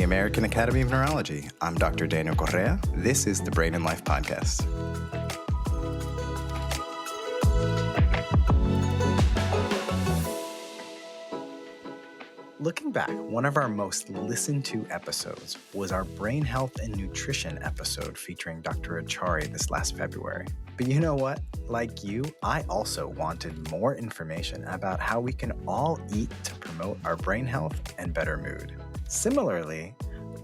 the American Academy of Neurology. I'm Dr. Daniel Correa. This is the Brain and Life Podcast. Looking back, one of our most listened to episodes was our Brain Health and Nutrition episode featuring Dr. Achari this last February. But you know what? Like you, I also wanted more information about how we can all eat to promote our brain health and better mood. Similarly,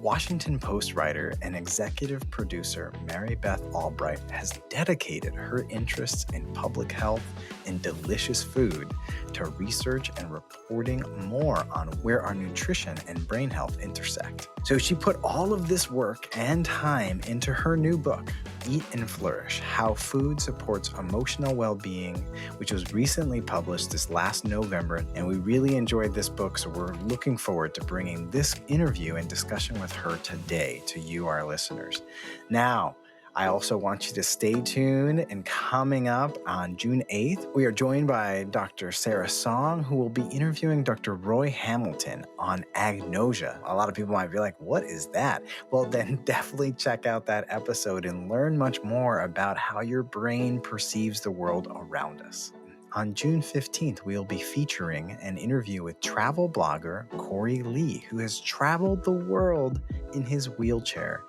Washington Post writer and executive producer Mary Beth Albright has dedicated her interests in public health and delicious food to research and reporting more on where our nutrition and brain health intersect. So she put all of this work and time into her new book, Eat Flourish, How Food Supports Emotional Wellbeing, which was recently published this last November. And we really enjoyed this book, so we're looking forward to bringing this interview and discussion with her today to you, our listeners. Now, I also want you to stay tuned, and coming up on June 8th, we are joined by Dr. Sarah Song, who will be interviewing Dr. Roy Hamilton on agnosia. A lot of people might be like, what is that? Well, then definitely check out that episode and learn much more about how your brain perceives the world around us. On June 15th, we'll be featuring an interview with travel blogger Corey Lee, who has traveled the world in his wheelchair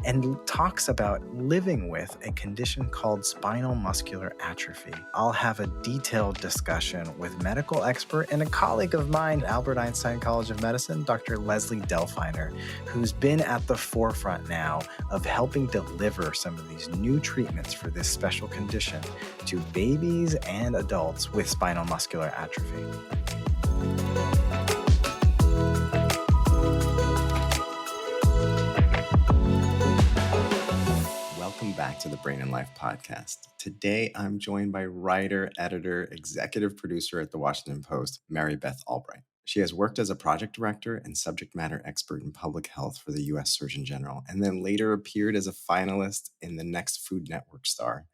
and talks about living with a condition called spinal muscular atrophy. I'll have a detailed discussion with medical expert and a colleague of mine, Albert Einstein College of Medicine, Dr. Leslie Delfiner, who's been at the forefront now of helping deliver some of these new treatments for this special condition to babies and adults with spinal muscular atrophy. Welcome back to the Brain and Life Podcast. Today, I'm joined by writer, editor, executive producer at the Washington Post, Mary Beth Albright. She has worked as a project director and subject matter expert in public health for the U.S. Surgeon General, and then later appeared as a finalist in the Next Food Network star.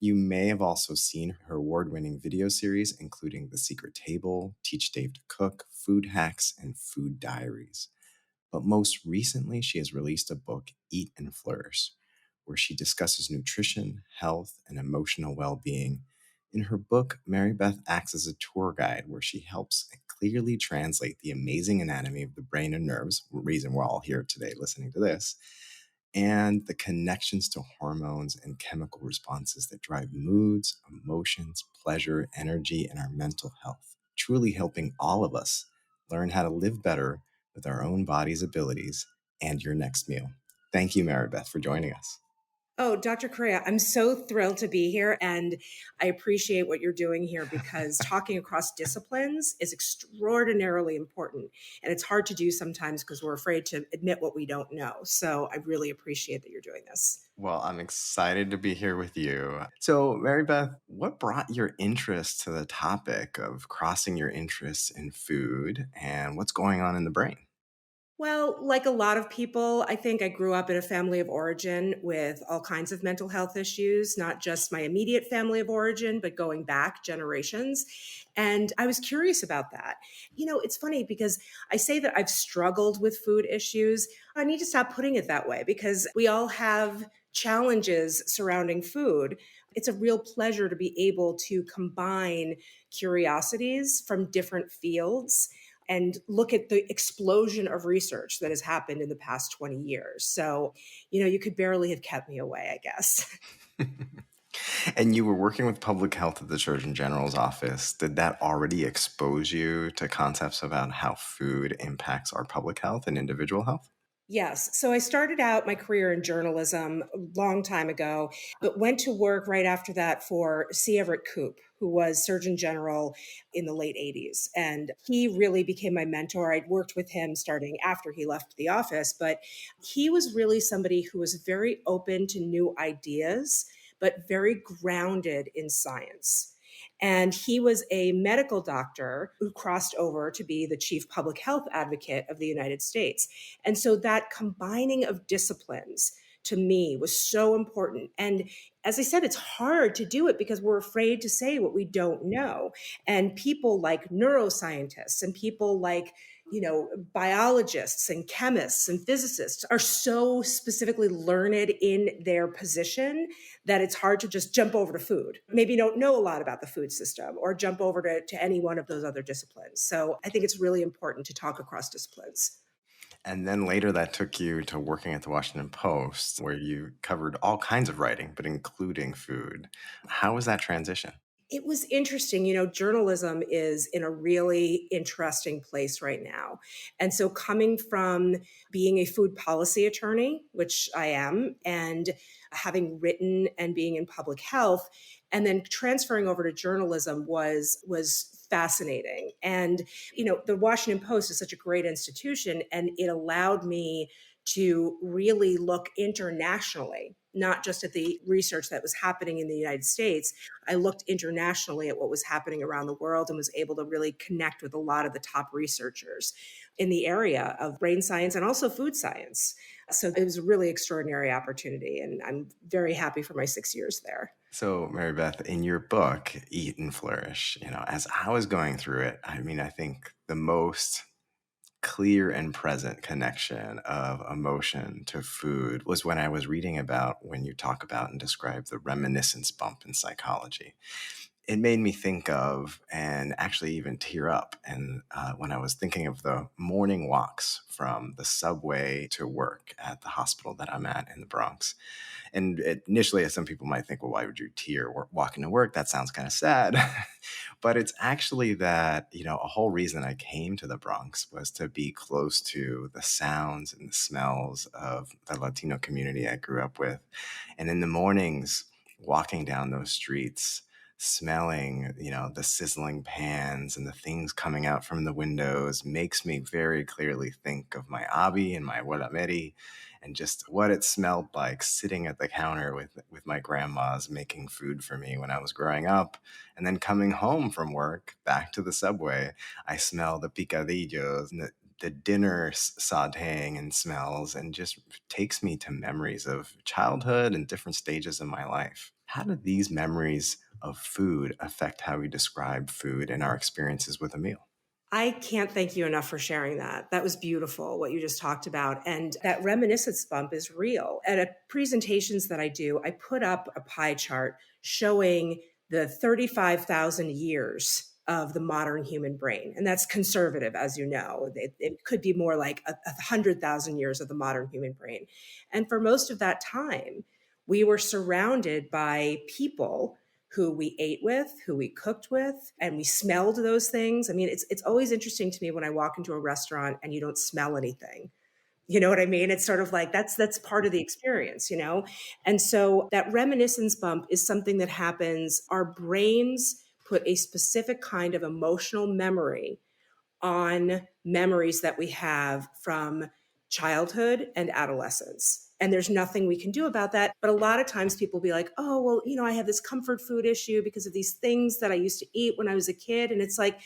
You may have also seen her award-winning video series, including The Secret Table, Teach Dave to Cook, Food Hacks, and Food Diaries. But most recently, she has released a book, Eat Flourish, where she discusses nutrition, health, and emotional well-being. In her book, Mary Beth acts as a tour guide where she helps clearly translate the amazing anatomy of the brain and nerves, the reason we're all here today listening to this, and the connections to hormones and chemical responses that drive moods, emotions, pleasure, energy, and our mental health, truly helping all of us learn how to live better with our own body's abilities and your next meal. Thank you, Mary Beth, for joining us. Oh, Dr. Correa, I'm so thrilled to be here, and I appreciate what you're doing here because talking across disciplines is extraordinarily important, and it's hard to do sometimes because we're afraid to admit what we don't know. So I really appreciate that you're doing this. Well, I'm excited to be here with you. So, Mary Beth, what brought your interest to the topic of crossing your interests in food and what's going on in the brain? Well, like a lot of people, I think I grew up in a family of origin with all kinds of mental health issues, not just my immediate family of origin, but going back generations. And I was curious about that. You know, it's funny because I say that I've struggled with food issues. I need to stop putting it that way because we all have challenges surrounding food. It's a real pleasure to be able to combine curiosities from different fields and look at the explosion of research that has happened in the past 20 years. So, you know, you could barely have kept me away, I guess. And you were working with public health at the Surgeon General's office. Did that already expose you to concepts about how food impacts our public health and individual health? Yes. So I started out my career in journalism a long time ago, but went to work right after that for C. Everett Koop, who was Surgeon General in the late 80s. And he really became my mentor. I'd worked with him starting after he left the office, but he was really somebody who was very open to new ideas, but very grounded in science. And he was a medical doctor who crossed over to be the chief public health advocate of the United States. And so that combining of disciplines to me was so important. And as I said, it's hard to do it because we're afraid to say what we don't know. And people like neuroscientists and people like, biologists and chemists and physicists are so specifically learned in their position that it's hard to just jump over to food. Maybe you don't know a lot about the food system or jump over to any one of those other disciplines. So I think it's really important to talk across disciplines. And then later that took you to working at the Washington Post, where you covered all kinds of writing, but including food. How was that transition? It was interesting. Journalism is in a really interesting place right now. And so, coming from being a food policy attorney, which I am, and having written and being in public health, and then transferring over to journalism was fascinating. And the Washington Post is such a great institution, and it allowed me to really look internationally, not just at the research that was happening in the United States. I looked internationally at what was happening around the world and was able to really connect with a lot of the top researchers in the area of brain science and also food science. So it was a really extraordinary opportunity, and I'm very happy for my 6 years there. So, Mary Beth, in your book, Eat and Flourish, as I was going through it, I think the most clear and present connection of emotion to food was when I was reading about when you talk about and describe the reminiscence bump in psychology. It made me think of and actually even tear up. And when I was thinking of the morning walks from the subway to work at the hospital that I'm at in the Bronx. And initially, as some people might think, well, why would you tear walking to work? That sounds kind of sad. But it's actually that, a whole reason I came to the Bronx was to be close to the sounds and the smells of the Latino community I grew up with. And in the mornings, walking down those streets, smelling, the sizzling pans and the things coming out from the windows makes me very clearly think of my abi and my abuela Mary and just what it smelled like sitting at the counter with my grandmas making food for me when I was growing up. And then coming home from work, back to the subway, I smell the picadillos and the dinner sauteing and smells, and just takes me to memories of childhood and different stages in my life. How do these memories of food affect how we describe food and our experiences with a meal? I can't thank you enough for sharing that. That was beautiful, what you just talked about. And that reminiscence bump is real. At presentations that I do, I put up a pie chart showing the 35,000 years of the modern human brain. And that's conservative, as you know. It could be more like 100,000 years of the modern human brain. And for most of that time, we were surrounded by people who we ate with, who we cooked with, and we smelled those things. I mean, it's always interesting to me when I walk into a restaurant and you don't smell anything. You know what I mean? It's sort of like that's part of the experience. And so that reminiscence bump is something that happens. Our brains put a specific kind of emotional memory on memories that we have from childhood and adolescence. And there's nothing we can do about that. But a lot of times people will be like, oh, well, I have this comfort food issue because of these things that I used to eat when I was a kid. And it's like,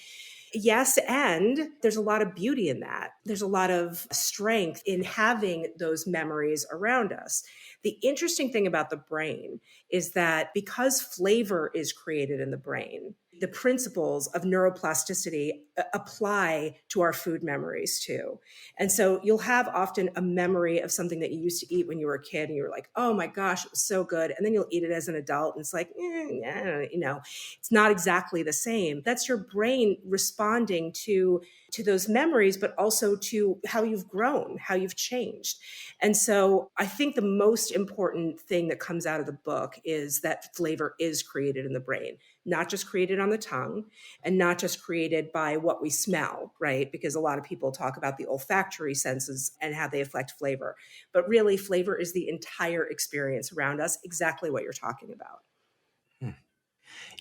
yes, and there's a lot of beauty in that. There's a lot of strength in having those memories around us. The interesting thing about the brain is that because flavor is created in the brain, the principles of neuroplasticity apply to our food memories too. And so you'll have often a memory of something that you used to eat when you were a kid and you were like, oh my gosh, it was so good. And then you'll eat it as an adult and it's like, it's not exactly the same. That's your brain responding to those memories, but also to how you've grown, how you've changed. And so I think the most important thing that comes out of the book is that flavor is created in the brain, not just created on the tongue and not just created by what we smell, right? Because a lot of people talk about the olfactory senses and how they affect flavor. But really, flavor is the entire experience around us, exactly what you're talking about.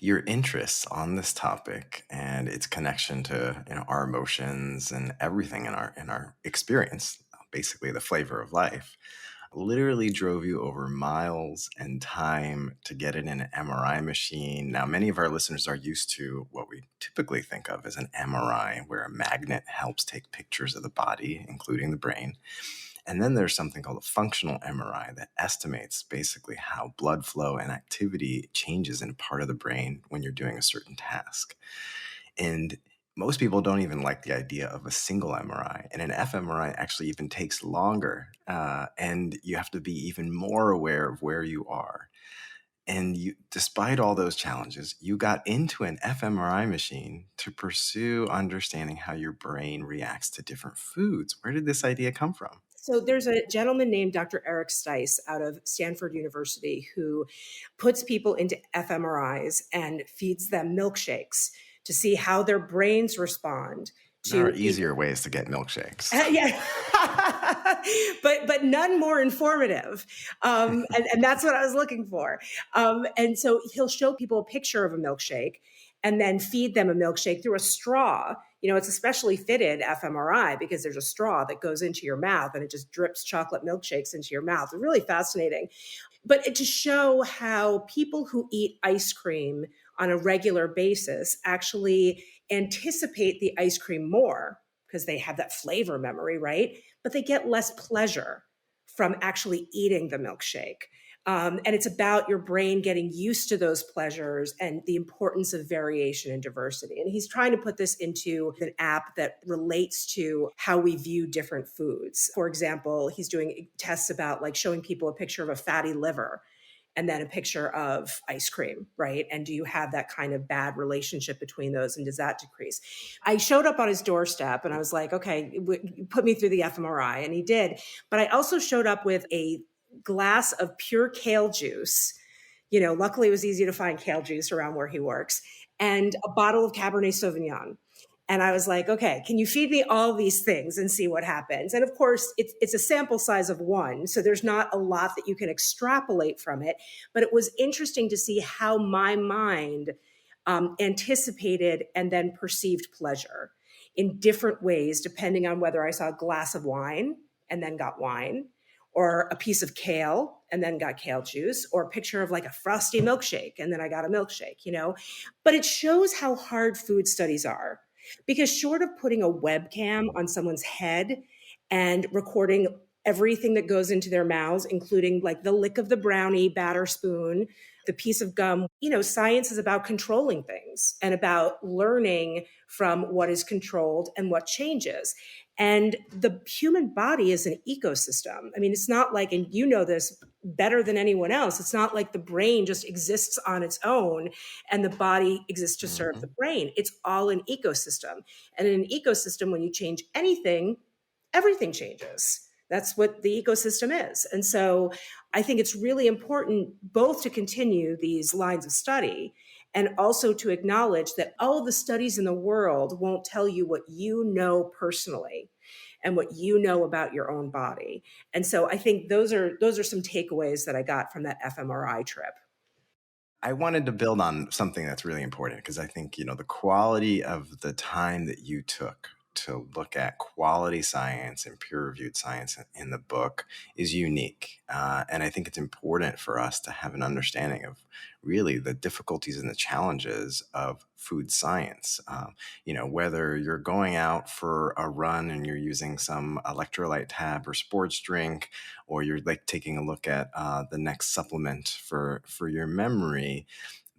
Your interests on this topic and its connection to our emotions and everything in our experience, basically the flavor of life, literally drove you over miles and time to get it in an MRI machine. Now, many of our listeners are used to what we typically think of as an MRI, where a magnet helps take pictures of the body, including the brain. And then there's something called a functional MRI that estimates basically how blood flow and activity changes in a part of the brain when you're doing a certain task. And most people don't even like the idea of a single MRI. And an fMRI actually even takes longer. And you have to be even more aware of where you are. And you, despite all those challenges, you got into an fMRI machine to pursue understanding how your brain reacts to different foods. Where did this idea come from? So there's a gentleman named Dr. Eric Stice out of Stanford University who puts people into fMRIs and feeds them milkshakes to see how their brains respond There are to eat. easier ways to get milkshakes. Yeah, but none more informative, and that's what I was looking for. And so he'll show people a picture of a milkshake, and then feed them a milkshake through a straw. You know, it's a specially fitted fMRI because there's a straw that goes into your mouth, and it just drips chocolate milkshakes into your mouth. It's really fascinating. But to show how people who eat ice cream on a regular basis actually anticipate the ice cream more because they have that flavor memory, right? But they get less pleasure from actually eating the milkshake. And it's about your brain getting used to those pleasures and the importance of variation and diversity. And he's trying to put this into an app that relates to how we view different foods. For example, he's doing tests about like showing people a picture of a fatty liver and then a picture of ice cream, right? And do you have that kind of bad relationship between those, and does that decrease? I showed up on his doorstep and I was like, okay, put me through the fMRI, and he did. But I also showed up with a glass of pure kale juice. You know, luckily it was easy to find kale juice around where he works, and a bottle of Cabernet Sauvignon. And I was like, okay, can you feed me all these things and see what happens? And of course, it's a sample size of one. So there's not a lot that you can extrapolate from it. But it was interesting to see how my mind anticipated and then perceived pleasure in different ways, depending on whether I saw a glass of wine and then got wine, or a piece of kale and then got kale juice, or a picture of like a frosty milkshake and then I got a milkshake, you know? But it shows how hard food studies are. Because short of putting a webcam on someone's head and recording everything that goes into their mouths, including like the lick of the brownie batter spoon, the piece of gum, you know, science is about controlling things and about learning from what is controlled and what changes. And the human body is an ecosystem. I mean, it's not like, and you know this better than anyone else, it's not like the brain just exists on its own and the body exists to serve the Mhm. brain. It's all an ecosystem. And in an ecosystem, when you change anything, everything changes. That's what the ecosystem is. And so I think it's really important both to continue these lines of study and also to acknowledge that all the studies in the world won't tell you what you know personally and what you know about your own body. And so I think those are some takeaways that I got from that fMRI trip. I wanted to build on something that's really important because I think, the quality of the time that you took to look at quality science and peer-reviewed science in the book is unique. And I think it's important for us to have an understanding of really the difficulties and the challenges of food science. Whether you're going out for a run and you're using some electrolyte tab or sports drink, or you're like taking a look at the next supplement for your memory,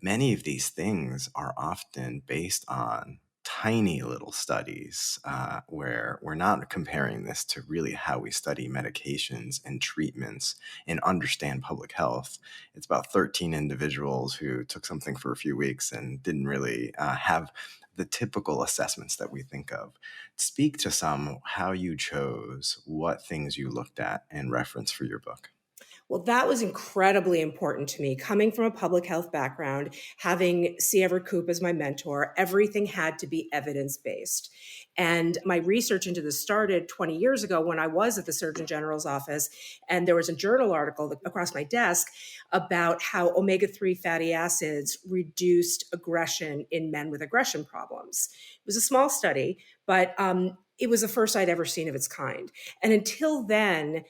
many of these things are often based on tiny little studies where we're not comparing this to really how we study medications and treatments and understand public health. It's about 13 individuals who took something for a few weeks and didn't really have the typical assessments that we think of. Speak to some how you chose, what things you looked at and reference for your book. Well, that was incredibly important to me. Coming from a public health background, having C. Everett Koop as my mentor, everything had to be evidence-based. And my research into this started 20 years ago when I was at the Surgeon General's office, and there was a journal article across my desk about how omega-3 fatty acids reduced aggression in men with aggression problems. It was a small study, but it was the first I'd ever seen of its kind. And until then,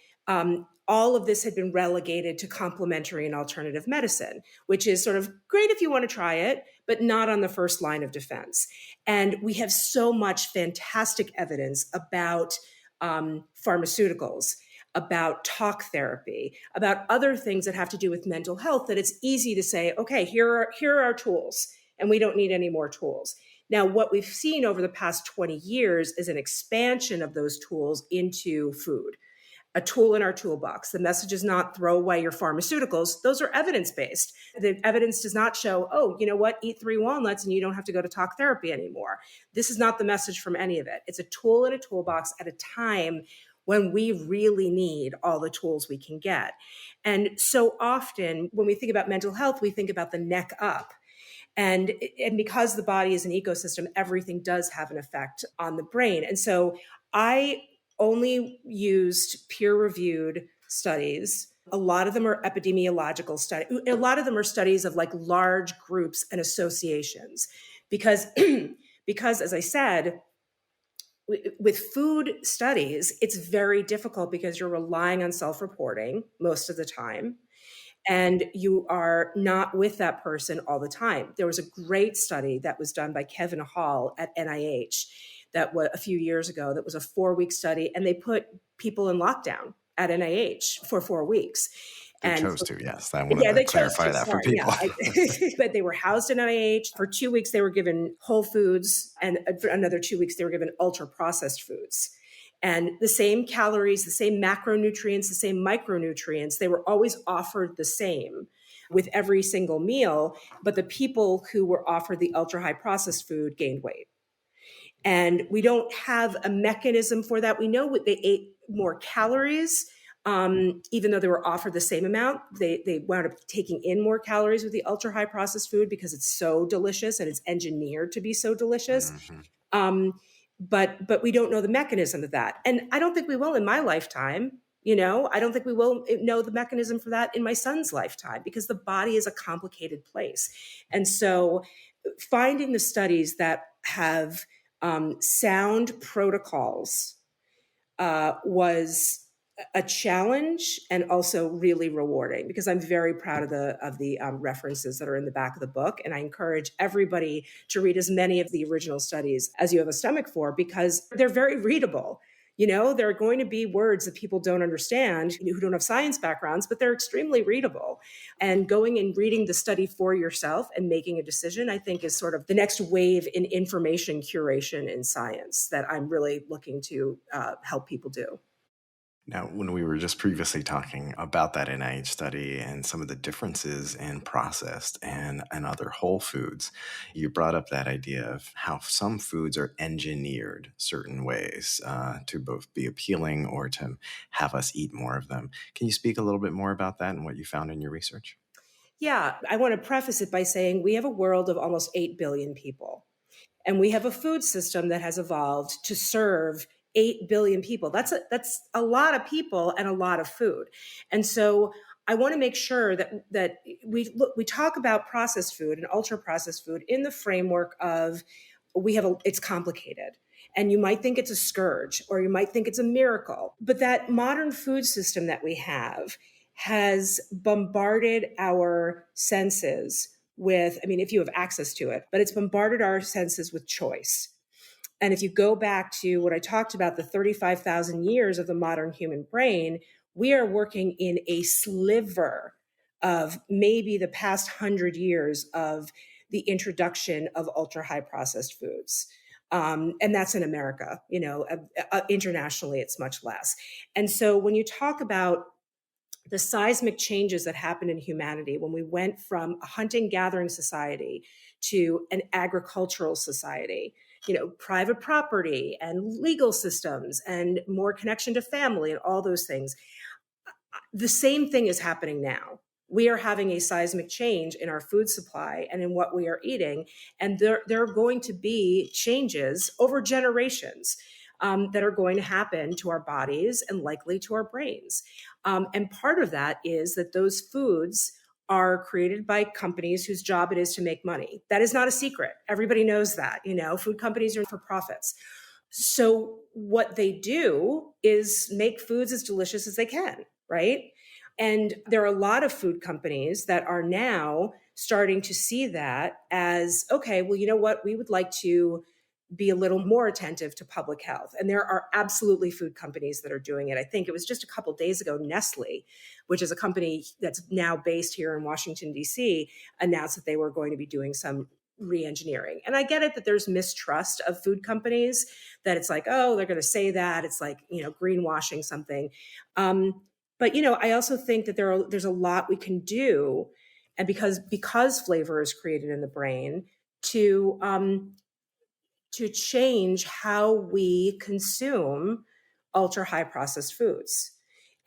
all of this had been relegated to complementary and alternative medicine, which is sort of great if you want to try it, but not on the first line of defense. And we have so much fantastic evidence about pharmaceuticals. about talk therapy, about other things that have to do with mental health, that it's easy to say, okay, here are our tools, and we don't need any more tools. Now, what we've seen over the past 20 years is an expansion of those tools into food, a tool in our toolbox. The message is not throw away your pharmaceuticals. Those are evidence-based. The evidence does not show, oh, you know what, eat 3 walnuts and you don't have to go to talk therapy anymore. This is not the message from any of it. It's a tool in a toolbox at a time when we really need all the tools we can get. And so often when we think about mental health, we think about the neck up. And because the body is an ecosystem, everything does have an effect on the brain. And so I only used peer-reviewed studies. A lot of them are epidemiological studies. A lot of them are studies of like large groups and associations. Because, because as I said, with food studies, it's very difficult because you're relying on self-reporting most of the time, and you are not with that person all the time. There was a great study that was done by Kevin Hall at NIH that was a few years ago. That was a 4-week study, and they put people in lockdown at NIH for 4 weeks. They And chose to, yes. I wanted yeah, to they chose clarify to. that for Sorry, people. yeah. But they were housed in NIH. For 2 weeks, they were given whole foods, and for another 2 weeks, they were given ultra-processed foods. And the same calories, the same macronutrients, the same micronutrients, they were always offered the same with every single meal. But the people who were offered the ultra-high processed food gained weight. And we don't have a mechanism for that. We know what they ate more calories. Even though they were offered the same amount, they wound up taking in more calories with the ultra high processed food because it's so delicious and it's engineered to be so delicious. Mm-hmm. But we don't know the mechanism of that. And I don't think we will in my lifetime. I don't think we will know the mechanism for that in my son's lifetime, because the body is a complicated place. And so finding the studies that have sound protocols was a challenge, and also really rewarding, because I'm very proud of the references that are in the back of the book. And I encourage everybody to read as many of the original studies as you have a stomach for, because they're very readable. There are going to be words that people don't understand, who don't have science backgrounds, but they're extremely readable. And going and reading the study for yourself and making a decision, I think, is sort of the next wave in information curation in science that I'm really looking to help people do. Now, when we were just previously talking about that NIH study and some of the differences in processed and other whole foods, you brought up that idea of how some foods are engineered certain ways to both be appealing or to have us eat more of them. Can you speak a little bit more about that and what you found in your research? Yeah, I want to preface it by saying we have a world of almost 8 billion people. And we have a food system that has evolved to serve 8 billion people. That's a lot of people and a lot of food. And so I want to make sure that we talk about processed food and ultra processed food in the framework of it's complicated. And you might think it's a scourge, or you might think it's a miracle. But that modern food system that we have has bombarded our senses with, if you have access to it, but it's bombarded our senses with choice. And if you go back to what I talked about, the 35,000 years of the modern human brain, we are working in a sliver of maybe the past 100 years of the introduction of ultra high processed foods. And that's in America. Internationally, it's much less. And so when you talk about the seismic changes that happened in humanity when we went from a hunting-gathering society to an agricultural society, private property and legal systems and more connection to family and all those things. The same thing is happening now. We are having a seismic change in our food supply and in what we are eating. And there are going to be changes over generations that are going to happen to our bodies and likely to our brains. And part of that is that those foods are created by companies whose job it is to make money. That is not a secret. Everybody knows that. Food companies are for profits. So what they do is make foods as delicious as they can, right? And there are a lot of food companies that are now starting to see that as, okay, well, you know what? We would like to be a little more attentive to public health. And there are absolutely food companies that are doing it. I think it was just a couple of days ago, Nestle, which is a company that's now based here in Washington, D.C., announced that they were going to be doing some re-engineering. And I get it that there's mistrust of food companies, that it's like, oh, they're going to say that. It's like, greenwashing something. But, I also think that there's a lot we can do. And because flavor is created in the brain, to change how we consume ultra high processed foods.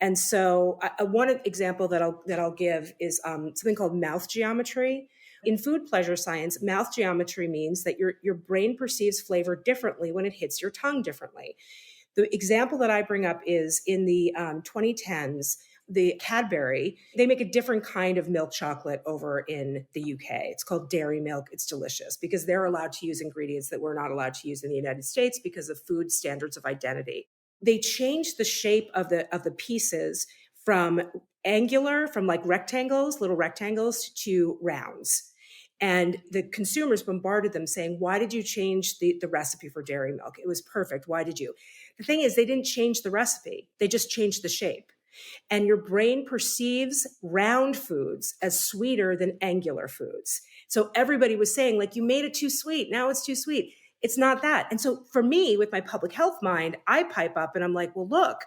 And so, one example that I'll give is something called mouth geometry. In food pleasure science, mouth geometry means that your brain perceives flavor differently when it hits your tongue differently. The example that I bring up is in the 2010s, the Cadbury, they make a different kind of milk chocolate over in the UK. It's called dairy milk. It's delicious because they're allowed to use ingredients that we're not allowed to use in the United States because of food standards of identity. They changed the shape of the pieces from angular, from like little rectangles, to rounds. And the consumers bombarded them saying, why did you change the recipe for dairy milk? It was perfect. Why did you? The thing is, they didn't change the recipe. They just changed the shape. And your brain perceives round foods as sweeter than angular foods. So everybody was saying, like, you made it too sweet. Now it's too sweet. It's not that. And so for me, with my public health mind, I pipe up and I'm like, well, look,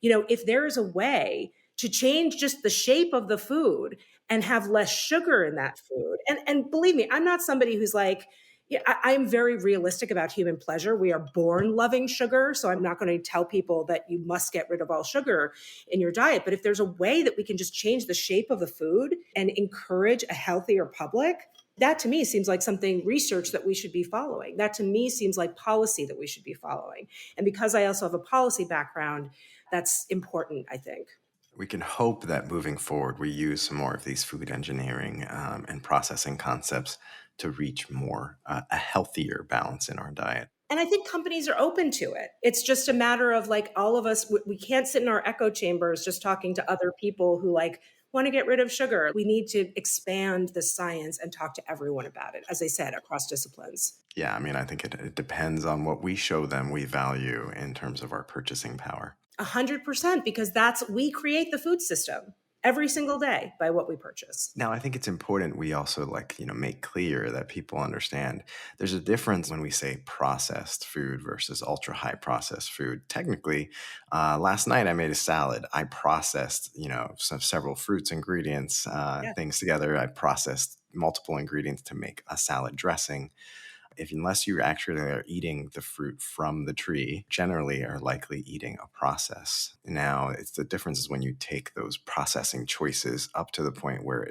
if there is a way to change just the shape of the food and have less sugar in that food. And believe me, I'm not somebody who's like, yeah, I'm very realistic about human pleasure. We are born loving sugar. So I'm not going to tell people that you must get rid of all sugar in your diet. But if there's a way that we can just change the shape of the food and encourage a healthier public, that to me seems like something research that we should be following. That to me seems like policy that we should be following. And because I also have a policy background, that's important, I think. We can hope that moving forward, we use some more of these food engineering and processing concepts to reach more a healthier balance in our diet. And I think companies are open to it. It's just a matter of like all of us, we can't sit in our echo chambers just talking to other people who like want to get rid of sugar. We need to expand the science and talk to everyone about it, as I said, across disciplines. Yeah, I mean, I think it depends on what we show them we value in terms of our purchasing power. 100%, because we create the food system every single day by what we purchase. Now, I think it's important we also make clear that people understand there's a difference when we say processed food versus ultra high processed food. Technically, last night I made a salad. I processed, several fruits, ingredients, things together. I processed multiple ingredients to make a salad dressing. Unless you actually are eating the fruit from the tree, generally are likely eating a process. Now, it's the difference is when you take those processing choices up to the point where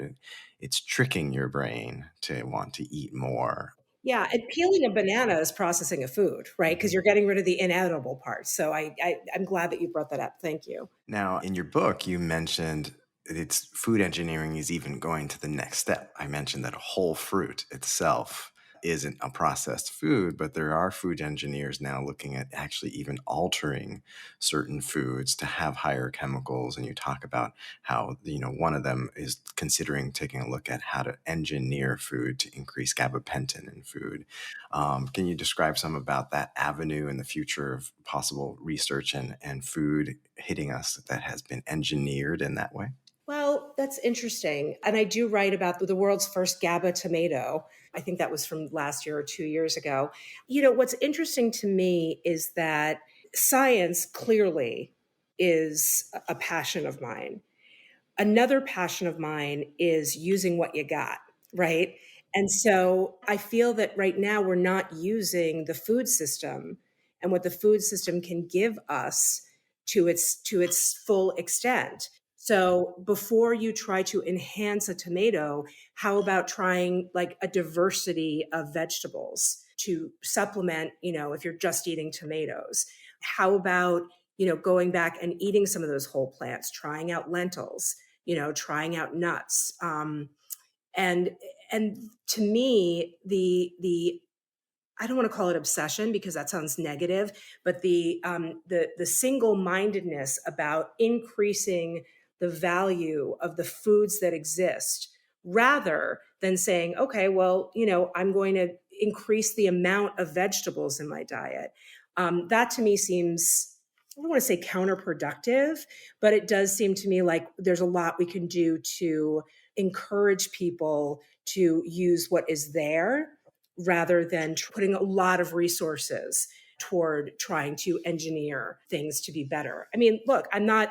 it's tricking your brain to want to eat more. Yeah, and peeling a banana is processing a food, right? Because you're getting rid of the inedible parts. So I'm glad that you brought that up. Thank you. Now, in your book, you mentioned it's food engineering is even going to the next step. I mentioned that a whole fruit itself isn't a processed food, but there are food engineers now looking at actually even altering certain foods to have higher chemicals. And you talk about how, one of them is considering taking a look at how to engineer food to increase gabapentin in food. Can you describe some about that avenue in the future of possible research and food hitting us that has been engineered in that way? Well, that's interesting. And I do write about the world's first GABA tomato. I think that was from last year or 2 years ago. What's interesting to me is that science clearly is a passion of mine. Another passion of mine is using what you got, right? And so I feel that right now we're not using the food system and what the food system can give us to its full extent. So before you try to enhance a tomato, how about trying like a diversity of vegetables to supplement, if you're just eating tomatoes? How about, going back and eating some of those whole plants, trying out lentils, trying out nuts. And to me, the I don't want to call it obsession because that sounds negative, but the single-mindedness about increasing the value of the foods that exist rather than saying, okay, well, I'm going to increase the amount of vegetables in my diet. That to me seems, I don't want to say counterproductive, but it does seem to me like there's a lot we can do to encourage people to use what is there rather than putting a lot of resources toward trying to engineer things to be better. I mean, look, I'm not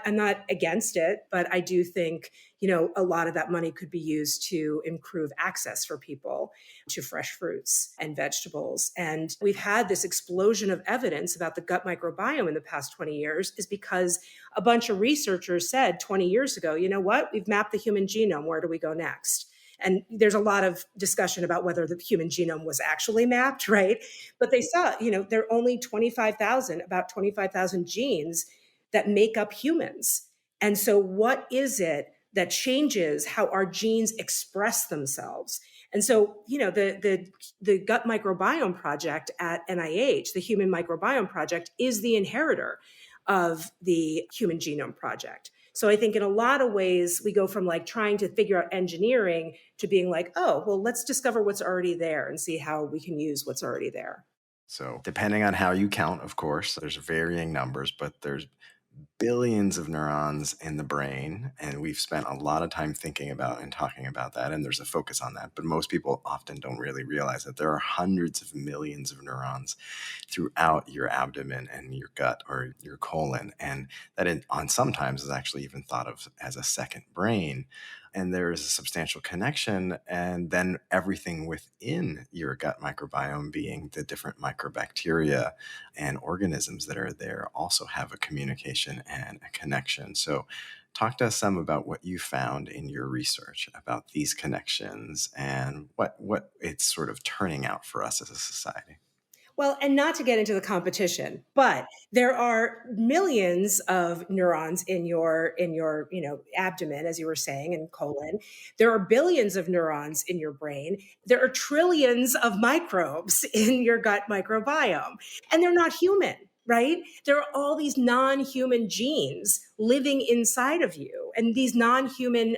against it, but I do think, a lot of that money could be used to improve access for people to fresh fruits and vegetables. And we've had this explosion of evidence about the gut microbiome in the past 20 years is because a bunch of researchers said 20 years ago, you know what, we've mapped the human genome, where do we go next? And there's a lot of discussion about whether the human genome was actually mapped, right? But they saw, there are only about 25,000 genes that make up humans. And so what is it that changes how our genes express themselves? And so, the Gut Microbiome Project at NIH, the Human Microbiome Project, is the inheritor of the Human Genome Project. So I think in a lot of ways, we go from like trying to figure out engineering to being like, oh, well, let's discover what's already there and see how we can use what's already there. So depending on how you count, of course, there's varying numbers, but there's billions of neurons in the brain. And we've spent a lot of time thinking about and talking about that. And there's a focus on that. But most people often don't really realize that there are hundreds of millions of neurons throughout your abdomen and your gut or your colon. And that on sometimes is actually even thought of as a second brain. And there is a substantial connection. And then everything within your gut microbiome, being the different microbacteria and organisms that are there, also have a communication and a connection. So talk to us some about what you found in your research about these connections and what it's sort of turning out for us as a society. Well, and not to get into the competition, but there are millions of neurons in your abdomen, as you were saying, and colon. There are billions of neurons in your brain. There are trillions of microbes in your gut microbiome, and they're not human, right? There are all these non-human genes living inside of you, and these non-human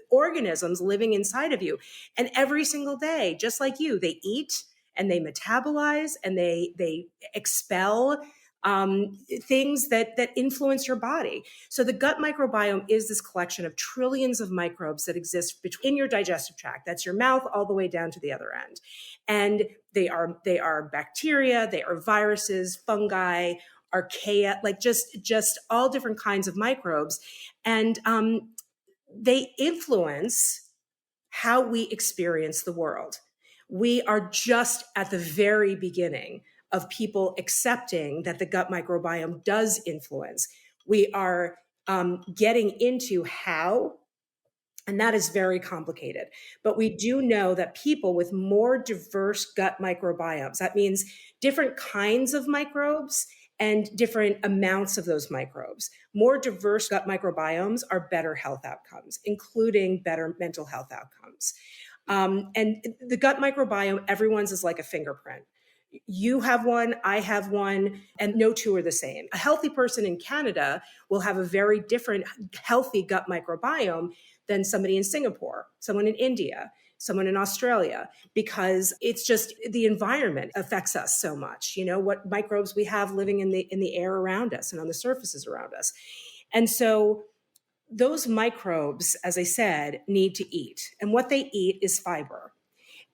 organisms living inside of you. And every single day, just like you, they eat and they metabolize and they expel things that influence your body. So the gut microbiome is this collection of trillions of microbes that exist between your digestive tract. That's your mouth all the way down to the other end. And they are bacteria, they are viruses, fungi, archaea, like just all different kinds of microbes. And they influence how we experience the world. We are just at the very beginning of people accepting that the gut microbiome does influence. We are getting into how, and that is very complicated. But we do know that people with more diverse gut microbiomes, that means different kinds of microbes and different amounts of those microbes. More diverse gut microbiomes are better health outcomes, including better mental health outcomes. And the gut microbiome, everyone's is like a fingerprint. You have one, I have one, and no two are the same. A healthy person in Canada will have a very different healthy gut microbiome than somebody in Singapore, someone in India, someone in Australia, because it's just the environment affects us so much. What microbes we have living in the air around us and on the surfaces around us. And so those microbes, as I said, need to eat. And what they eat is fiber.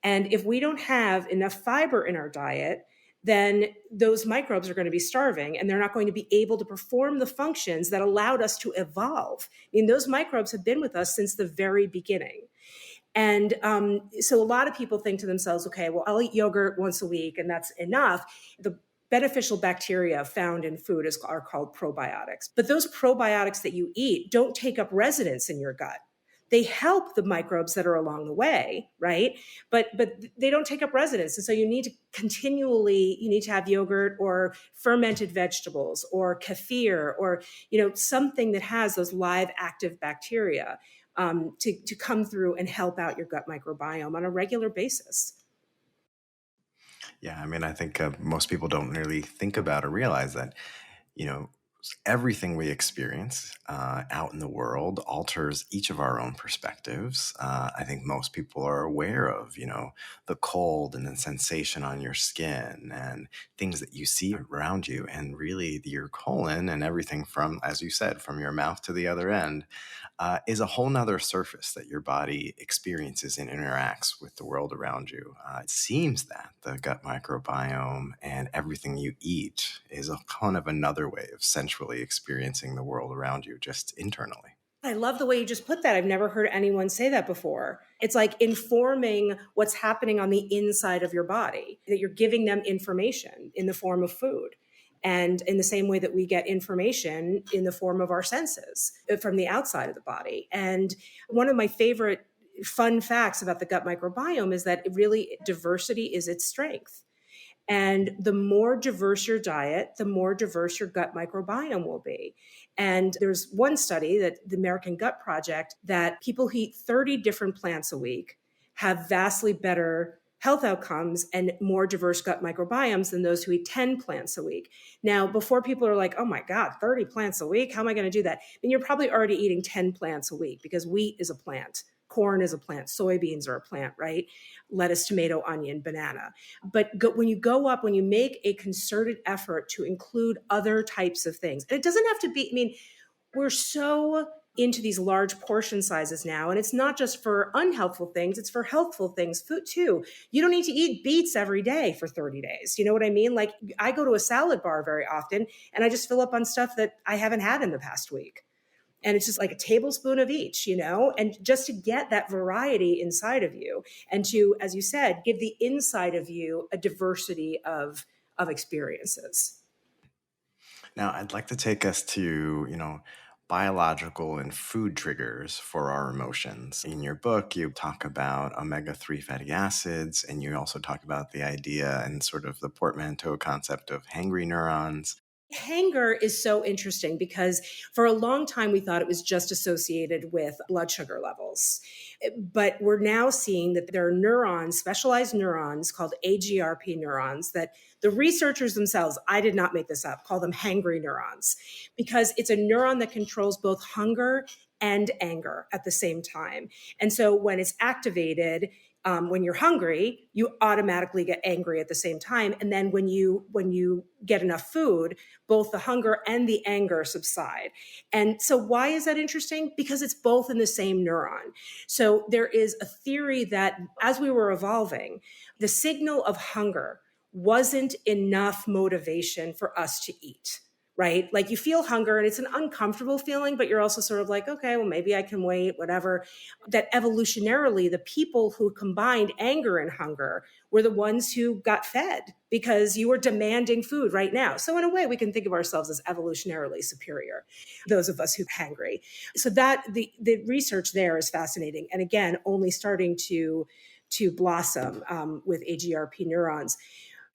And if we don't have enough fiber in our diet, then those microbes are going to be starving and they're not going to be able to perform the functions that allowed us to evolve. I mean, those microbes have been with us since the very beginning. And so a lot of people think to themselves, okay, well, I'll eat yogurt once a week and that's enough. The beneficial bacteria found in food are called probiotics. But those probiotics that you eat don't take up residence in your gut. They help the microbes that are along the way, right? But they don't take up residence. And so you need to have yogurt or fermented vegetables or kefir or, something that has those live active bacteria to come through and help out your gut microbiome on a regular basis. Yeah, I mean, I think most people don't really think about or realize that, everything we experience out in the world alters each of our own perspectives. I think most people are aware of, the cold and the sensation on your skin and things that you see around you. And really, your colon and everything from, as you said, from your mouth to the other end is a whole nother surface that your body experiences and interacts with the world around you. It seems that the gut microbiome and everything you eat is a kind of another way of sensually experiencing the world around you, just internally. I love the way you just put that. I've never heard anyone say that before. It's like informing what's happening on the inside of your body, that you're giving them information in the form of food. And in the same way that we get information in the form of our senses from the outside of the body. And one of my favorite fun facts about the gut microbiome is that really diversity is its strength. And the more diverse your diet, the more diverse your gut microbiome will be. And there's one study that the American Gut Project that people who eat 30 different plants a week have vastly better health outcomes and more diverse gut microbiomes than those who eat 10 plants a week. Now, before people are like, oh my God, 30 plants a week? How am I going to do that? And you're probably already eating 10 plants a week because wheat is a plant. Corn is a plant. Soybeans are a plant, right? Lettuce, tomato, onion, banana. But when you make a concerted effort to include other types of things, and it doesn't have to be, I mean, we're so into these large portion sizes now, and it's not just for unhealthful things, it's for healthful things, food too. You don't need to eat beets every day for 30 days. You know what I mean? Like I go to a salad bar very often, and I just fill up on stuff that I haven't had in the past week. And it's just like a tablespoon of each, and just to get that variety inside of you and to, as you said, give the inside of you a diversity of experiences. Now, I'd like to take us to, biological and food triggers for our emotions. In your book, you talk about omega-3 fatty acids, and you also talk about the idea and sort of the portmanteau concept of hangry neurons. Hanger is so interesting because for a long time we thought it was just associated with blood sugar levels. But we're now seeing that there are neurons, specialized neurons called AGRP neurons, that the researchers themselves, I did not make this up, call them hangry neurons, because it's a neuron that controls both hunger and anger at the same time. And so when it's activated, when you're hungry, you automatically get angry at the same time. And then when you get enough food, both the hunger and the anger subside. And so why is that interesting? Because it's both in the same neuron. So there is a theory that as we were evolving, the signal of hunger wasn't enough motivation for us to eat. Right? Like you feel hunger and it's an uncomfortable feeling, but you're also sort of like, okay, well, maybe I can wait, whatever. That evolutionarily, the people who combined anger and hunger were the ones who got fed because you were demanding food right now. So in a way, we can think of ourselves as evolutionarily superior, those of us who are hangry. So that the research there is fascinating. And again, only starting to blossom with AGRP neurons.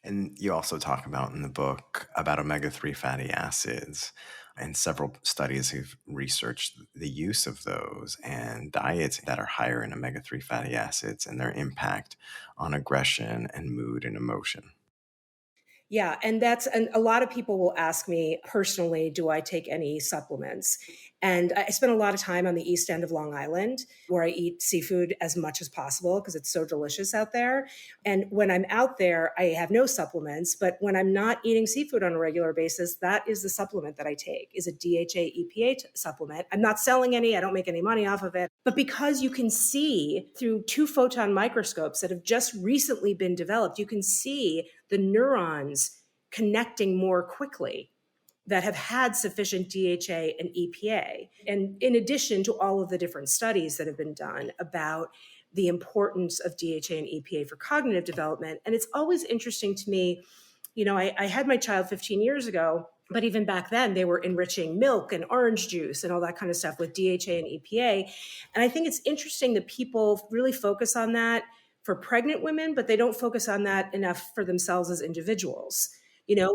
And you also talk about in the book about omega-3 fatty acids, and several studies have researched the use of those and diets that are higher in omega-3 fatty acids and their impact on aggression and mood and emotion. Yeah, and a lot of people will ask me personally, do I take any supplements? And I spend a lot of time on the east end of Long Island where I eat seafood as much as possible because it's so delicious out there. And when I'm out there, I have no supplements, but when I'm not eating seafood on a regular basis, that is the supplement that I take, is a DHA EPA supplement. I'm not selling any, I don't make any money off of it. But because you can see through 2 photon microscopes that have just recently been developed, you can see the neurons connecting more quickly that have had sufficient DHA and EPA. And in addition to all of the different studies that have been done about the importance of DHA and EPA for cognitive development. And it's always interesting to me, I had my child 15 years ago, but even back then they were enriching milk and orange juice and all that kind of stuff with DHA and EPA. And I think it's interesting that people really focus on that for pregnant women, but they don't focus on that enough for themselves as individuals.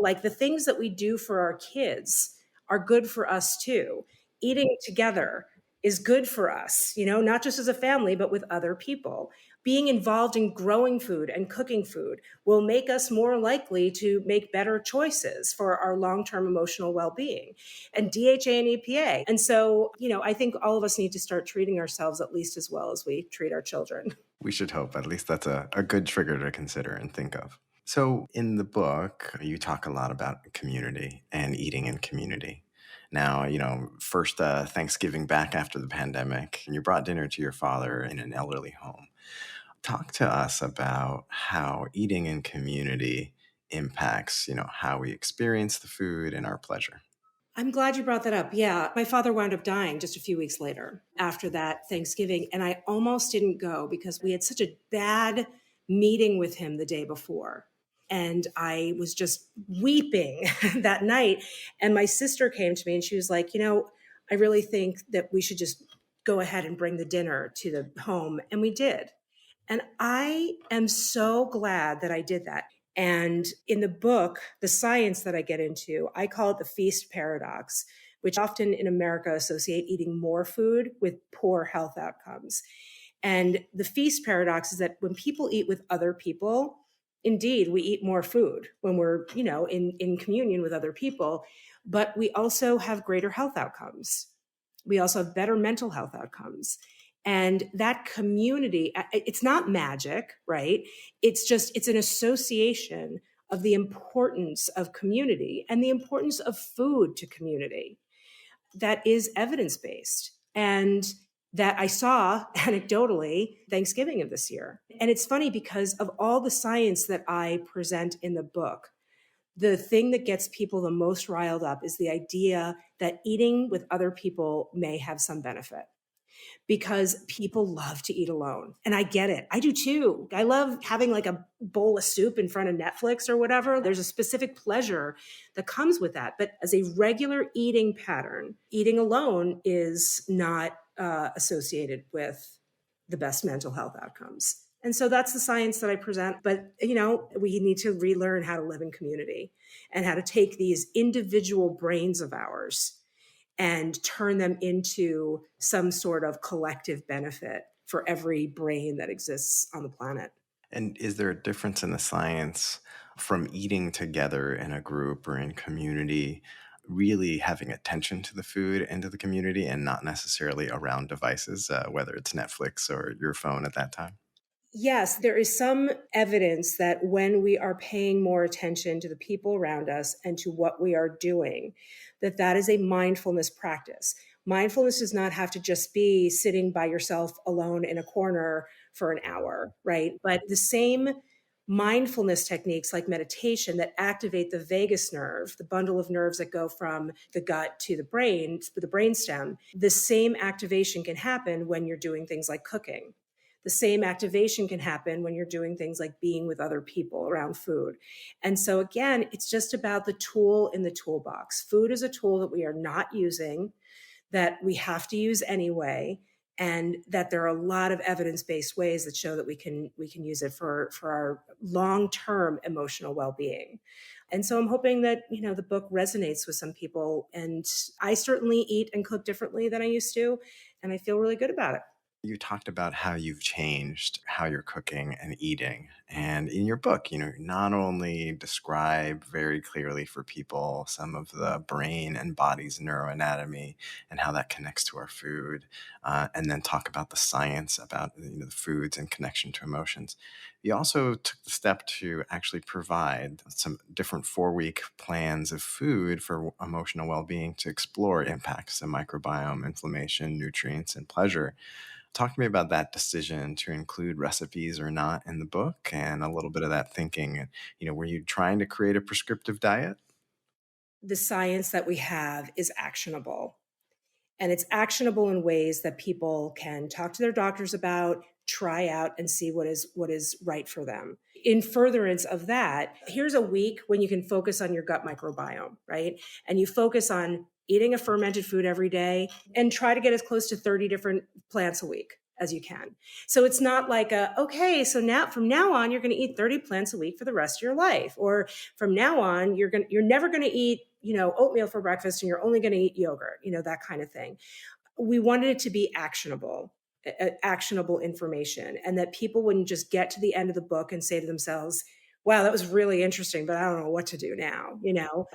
Like the things that we do for our kids are good for us too. Eating together is good for us, not just as a family, but with other people. Being involved in growing food and cooking food will make us more likely to make better choices for our long-term emotional well-being, and DHA and EPA. And so, I think all of us need to start treating ourselves at least as well as we treat our children. We should hope. At least that's a good trigger to consider and think of. So, in the book, you talk a lot about community and eating in community. Now, first Thanksgiving back after the pandemic, and you brought dinner to your father in an elderly home. Talk to us about how eating in community impacts, how we experience the food and our pleasure. I'm glad you brought that up. Yeah, my father wound up dying just a few weeks later after that Thanksgiving. And I almost didn't go because we had such a bad meeting with him the day before. And I was just weeping that night. And my sister came to me and she was like, I really think that we should just go ahead and bring the dinner to the home. And we did. And I am so glad that I did that. And in the book, the science that I get into, I call it the feast paradox, which often in America associate eating more food with poor health outcomes. And the feast paradox is that when people eat with other people, indeed, we eat more food when we're, in communion with other people, but we also have greater health outcomes. We also have better mental health outcomes. And that community, it's not magic, right? It's an association of the importance of community and the importance of food to community that is evidence-based. And that I saw anecdotally Thanksgiving of this year. And it's funny because of all the science that I present in the book, the thing that gets people the most riled up is the idea that eating with other people may have some benefit, because people love to eat alone. And I get it. I do too. I love having like a bowl of soup in front of Netflix or whatever. There's a specific pleasure that comes with that. But as a regular eating pattern, eating alone is not associated with the best mental health outcomes. And so that's the science that I present. But, we need to relearn how to live in community and how to take these individual brains of ours and turn them into some sort of collective benefit for every brain that exists on the planet. And is there a difference in the science from eating together in a group or in community, really having attention to the food and to the community and not necessarily around devices, whether it's Netflix or your phone at that time? Yes, there is some evidence that when we are paying more attention to the people around us and to what we are doing, that is a mindfulness practice. Mindfulness does not have to just be sitting by yourself alone in a corner for an hour, right? But the same mindfulness techniques like meditation that activate the vagus nerve, the bundle of nerves that go from the gut to the brain, to the brainstem, the same activation can happen when you're doing things like cooking. The same activation can happen when you're doing things like being with other people around food. And so again, it's just about the tool in the toolbox. Food is a tool that we are not using, that we have to use anyway, and that there are a lot of evidence-based ways that show that we can use it for our long-term emotional well-being. And so I'm hoping that, the book resonates with some people. And I certainly eat and cook differently than I used to, and I feel really good about it. You talked about how you've changed how you're cooking and eating. And in your book, not only describe very clearly for people some of the brain and body's neuroanatomy and how that connects to our food, and then talk about the science about the foods and connection to emotions. You also took the step to actually provide some different 4-week plans of food for emotional well-being to explore impacts of microbiome, inflammation, nutrients, and pleasure. Talk to me about that decision to include recipes or not in the book and a little bit of that thinking. Were you trying to create a prescriptive diet? The science that we have is actionable. And it's actionable in ways that people can talk to their doctors about, try out, and see what is right for them. In furtherance of that, here's a week when you can focus on your gut microbiome, right? And you focus on eating a fermented food every day and try to get as close to 30 different plants a week as you can. So it's not like okay, so now from now on you're going to eat 30 plants a week for the rest of your life, or from now on you're never going to eat, oatmeal for breakfast and you're only going to eat yogurt, that kind of thing. We wanted it to be actionable. actionable information, and that people wouldn't just get to the end of the book and say to themselves, wow, that was really interesting, but I don't know what to do now.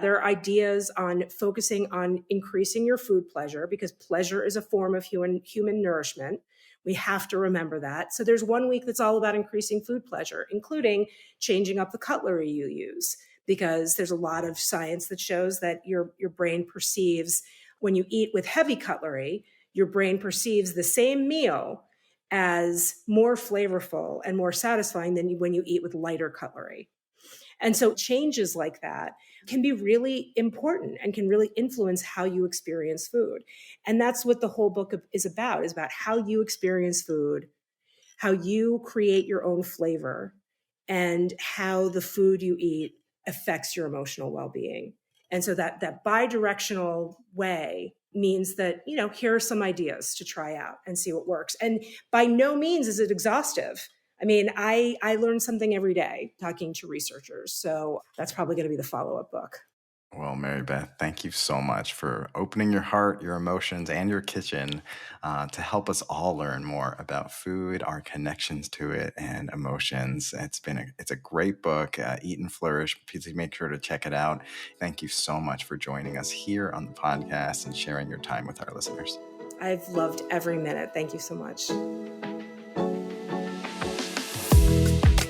There are ideas on focusing on increasing your food pleasure, because pleasure is a form of human nourishment. We have to remember that. So there's 1 week that's all about increasing food pleasure, including changing up the cutlery you use, because there's a lot of science that shows that your brain perceives, when you eat with heavy cutlery, your brain perceives the same meal as more flavorful and more satisfying than when you eat with lighter cutlery. And so changes like that can be really important and can really influence how you experience food. And that's what the whole book is about how you experience food, how you create your own flavor, and how the food you eat affects your emotional well-being. And so that bi-directional way means that, here are some ideas to try out and see what works. And by no means is it exhaustive. I mean, I learn something every day talking to researchers. So that's probably going to be the follow-up book. Well, Mary Beth, thank you so much for opening your heart, your emotions, and your kitchen to help us all learn more about food, our connections to it, and emotions. It's a great book, Eat and Flourish. Please make sure to check it out. Thank you so much for joining us here on the podcast and sharing your time with our listeners. I've loved every minute. Thank you so much.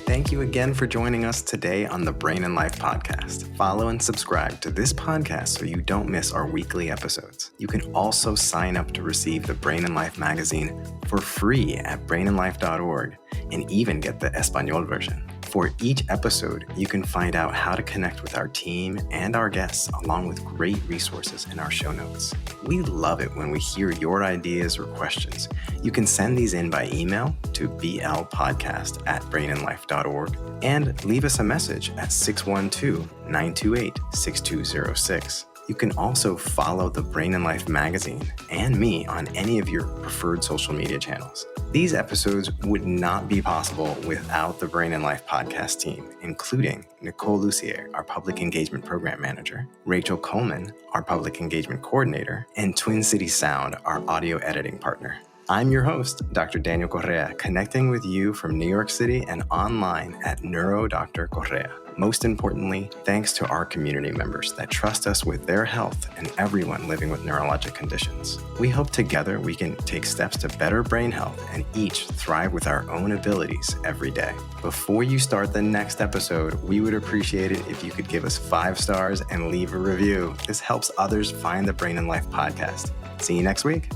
Thank you again for joining us today on the Brain and Life podcast. Follow and subscribe to this podcast so you don't miss our weekly episodes. You can also sign up to receive the Brain and Life magazine for free at brainandlife.org and even get the Espanol version. For each episode, you can find out how to connect with our team and our guests, along with great resources in our show notes. We love it when we hear your ideas or questions. You can send these in by email to blpodcast@brainandlife.org and leave us a message at 612-928-6206. You can also follow the Brain and Life magazine and me on any of your preferred social media channels. These episodes would not be possible without the Brain and Life podcast team, including Nicole Lucier, our Public Engagement Program Manager, Rachel Coleman, our Public Engagement Coordinator, and Twin City Sound, our audio editing partner. I'm your host, Dr. Daniel Correa, connecting with you from New York City and online at NeuroDr. Correa. Most importantly, thanks to our community members that trust us with their health and everyone living with neurologic conditions. We hope together we can take steps to better brain health and each thrive with our own abilities every day. Before you start the next episode, we would appreciate it if you could give us 5 stars and leave a review. This helps others find the Brain and Life podcast. See you next week.